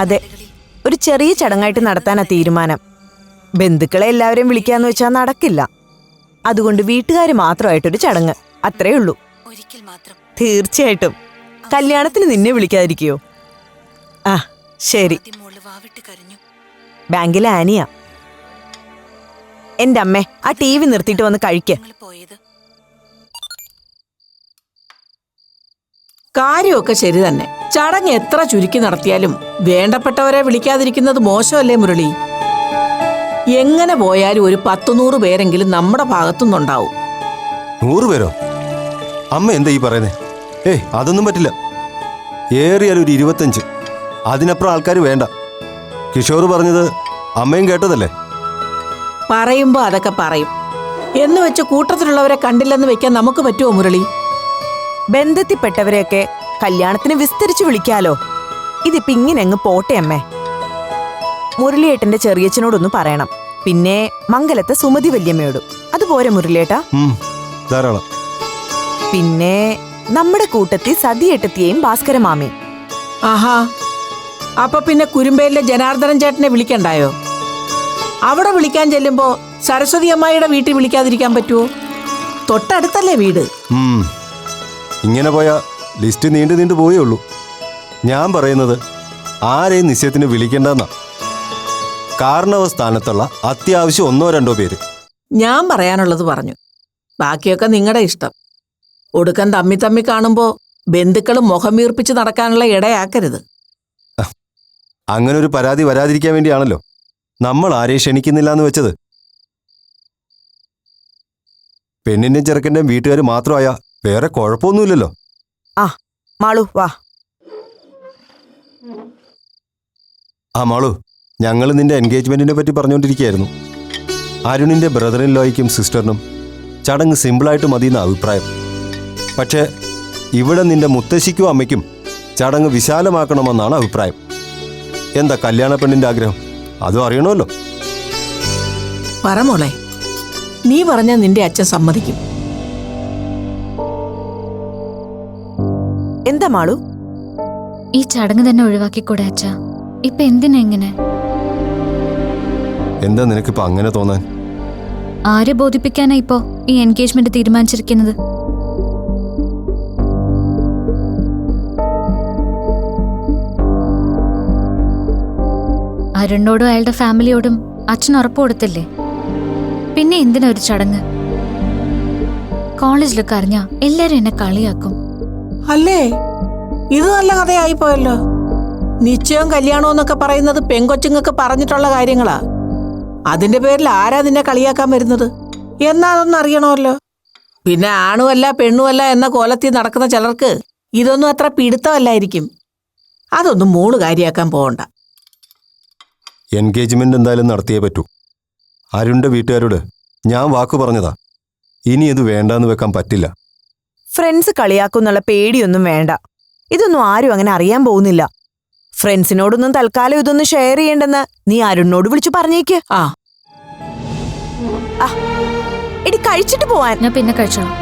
അതെ, ഒരു ചെറിയ ചടങ്ങായിട്ട് നടത്താനാ തീരുമാനം. ബന്ധുക്കളെ എല്ലാവരെയും വിളിക്കാന്ന് വെച്ചാൽ നടക്കില്ല. അതുകൊണ്ട് വീട്ടുകാര് മാത്രമായിട്ടൊരു ചടങ്ങ്, അത്രേ ഉള്ളൂ. തീർച്ചയായിട്ടും. കല്യാണത്തിന് നിന്നെ വിളിക്കാതിരിക്കയോ? ആ ശരി. ബാങ്കിലെ ആനിയാ. എന്റെ അമ്മേ, ആ TV നിർത്തിയിട്ട് വന്ന് കഴിക്ക്. കാര്യമൊക്കെ ശരി തന്നെ. ചടങ്ങ് എത്ര ചുരുക്കി നടത്തിയാലും വേണ്ടപ്പെട്ടവരെ വിളിക്കാതിരിക്കുന്നത് മോശമല്ലേ മുരളി? എങ്ങനെ പോയാലും ഒരു 10-100 പേരെങ്കിലും നമ്മുടെ ഭാഗത്തുനിന്നുണ്ടാവും. 100 പേരോ? അമ്മ എന്താ ഈ പറയുന്നേ? അതൊന്നും പറ്റില്ല. ഏറിയാലും ഒരു 25. അതിനപ്പുറം ആൾക്കാർ വേണ്ട. കിഷോർ പറഞ്ഞത് അമ്മയും കേട്ടതല്ലേ? പറയുമ്പോ അതൊക്കെ പറയും എന്ന് വെച്ച് കൂട്ടത്തിലുള്ളവരെ കണ്ടില്ലെന്ന് വെക്കാൻ നമുക്ക് പറ്റുമോ മുരളി? ബന്ധത്തിൽപ്പെട്ടവരെയൊക്കെ കല്യാണത്തിന് വിസ്തരിച്ച് വിളിക്കാലോ. ഇതിപ്പോ ഇങ്ങനെ അങ്ങ് പോട്ടെ അമ്മേ. മുരളിയേട്ടന്റെ ചെറിയച്ഛനോടൊന്ന് പറയണം. പിന്നെ മംഗലത്തെ സുമതി വല്യമ്മയോടും. അതുപോലെ മുരളിയേട്ടാ. ധാരാളം. പിന്നെ നമ്മുടെ കൂട്ടത്തിൽ സതിയേട്ടത്തിയെയും ഭാസ്കര മാമയും. ആഹാ, അപ്പൊ പിന്നെ കുരുമ്പേലിലെ ജനാർദ്ദനൻ ചേട്ടനെ വിളിക്കണ്ടായോ? അവിടെ വിളിക്കാൻ ചെല്ലുമ്പോ സരസ്വതി അമ്മായിയുടെ വീട്ടിൽ വിളിക്കാതിരിക്കാൻ പറ്റുമോ? തൊട്ടടുത്തല്ലേ വീട്. ഇങ്ങനെ പോയാ ലിസ്റ്റ് നീണ്ടു പോയേ ഉള്ളൂ. ഞാൻ പറയുന്നത് ആരെയും നിശ്ചയത്തിന് വിളിക്കേണ്ടെന്നാ. കാരണവ സ്ഥാനത്തുള്ള അത്യാവശ്യം 1-2 പേര്. ഞാൻ പറയാനുള്ളത് പറഞ്ഞു. ബാക്കിയൊക്കെ നിങ്ങളുടെ ഇഷ്ടം. ഒടുക്കം തമ്മി കാണുമ്പോ ബന്ധുക്കളും മുഖം വീർപ്പിച്ച് നടക്കാനുള്ള ഇടയാക്കരുത്. അങ്ങനെ ഒരു പരാതി വരാതിരിക്കാൻ വേണ്ടിയാണല്ലോ നമ്മൾ ആരെയും ക്ഷണിക്കുന്നില്ല എന്ന് വെച്ചത്. പെണ്ണിന്റെയും ചെറുക്കന്റെയും വീട്ടുകാർ മാത്രമായ വേറെ കുഴപ്പമൊന്നുമില്ലല്ലോ. മാളു വാ. മാളു, ഞങ്ങൾ നിന്റെ എൻഗേജ്മെന്റിനെ പറ്റി പറഞ്ഞുകൊണ്ടിരിക്കുകയായിരുന്നു. അരുണിന്റെ ബ്രദറിൻ ലോയ്ക്കും സിസ്റ്ററിനും ചടങ്ങ് സിമ്പിളായിട്ട് മതിയെന്ന അഭിപ്രായം. പക്ഷേ ഇവിടെ നിന്റെ മുത്തശ്ശിക്കും അമ്മയ്ക്കും ചടങ്ങ് വിശാലമാക്കണമെന്നാണ് അഭിപ്രായം. എന്താ കല്യാണ പെണ്ണിന്റെ ആഗ്രഹം? അതും അറിയണമല്ലോ. പറമോളെ, നീ പറഞ്ഞ നിന്റെ അച്ഛൻ സമ്മതിക്കും. എന്താ മാളു? ഈ ചടങ്ങ് തന്നെ ഒഴിവാക്കിക്കൂടെ അച്ഛാ? ഇപ്പൊ എന്തിനാ ഇങ്ങനെ? എന്താ നിനക്കിപ്പോ അങ്ങനെ തോന്നാൻ? ആരെ ബോധിപ്പിക്കാനാ ഇപ്പോ ഈ എൻഗേജ്മെന്റ് തീരുമാനിച്ചിരിക്കുന്നത്? അരുണിനോടും അയാളുടെ ഫാമിലിയോടും അച്ഛൻ ഉറപ്പ് കൊടുത്തില്ലേ? പിന്നെ എന്തിനാ ഒരു ചടങ്ങ്? കോളേജിലൊക്കെ അറിഞ്ഞാ എല്ലാരും എന്നെ കളിയാക്കും. അല്ലേ, ഇത് നല്ല കഥയായി പോയല്ലോ. നിശ്ചയവും കല്യാണവും എന്നൊക്കെ പറയുന്നത് പെങ്കൊച്ചുങ്ങൾക്ക് പറഞ്ഞിട്ടുള്ള കാര്യങ്ങളാ. അതിന്റെ പേരിൽ ആരാ നിന്നെ കളിയാക്കാൻ വരുന്നത് എന്നാതൊന്നും അറിയണമല്ലോ. പിന്നെ ആണുമല്ല പെണ്ണുമല്ല എന്ന കോലത്തിൽ നടക്കുന്ന ചിലർക്ക് ഇതൊന്നും അത്ര പിടുത്തമല്ലായിരിക്കും. അതൊന്നും മോള് കാര്യാക്കാൻ പോകണ്ട. എൻഗേജ്മെന്റ് എന്തായാലും നടത്തിയേ പറ്റൂ. അരുണിന്റെ വീട്ടുകാരോട് ഞാൻ വാക്കു പറഞ്ഞതാ. ഇനി ഇത് വേണ്ടാന്ന് വെക്കാൻ പറ്റില്ല. ഫ്രണ്ട്സ് കളിയാക്കുന്നുള്ള പേടിയൊന്നും വേണ്ട. ഇതൊന്നും ആരും അങ്ങനെ അറിയാൻ പോകുന്നില്ല. ഫ്രണ്ട്സിനോടൊന്നും തൽക്കാലം ഇതൊന്നും ഷെയർ ചെയ്യണ്ടെന്ന് നീ അരുണിനോട് വിളിച്ചു പറഞ്ഞേക്ക്. എടി കഴിച്ചിട്ട് പോവാൻ. ഞാൻ പിന്നെ കഴിച്ചോളാം.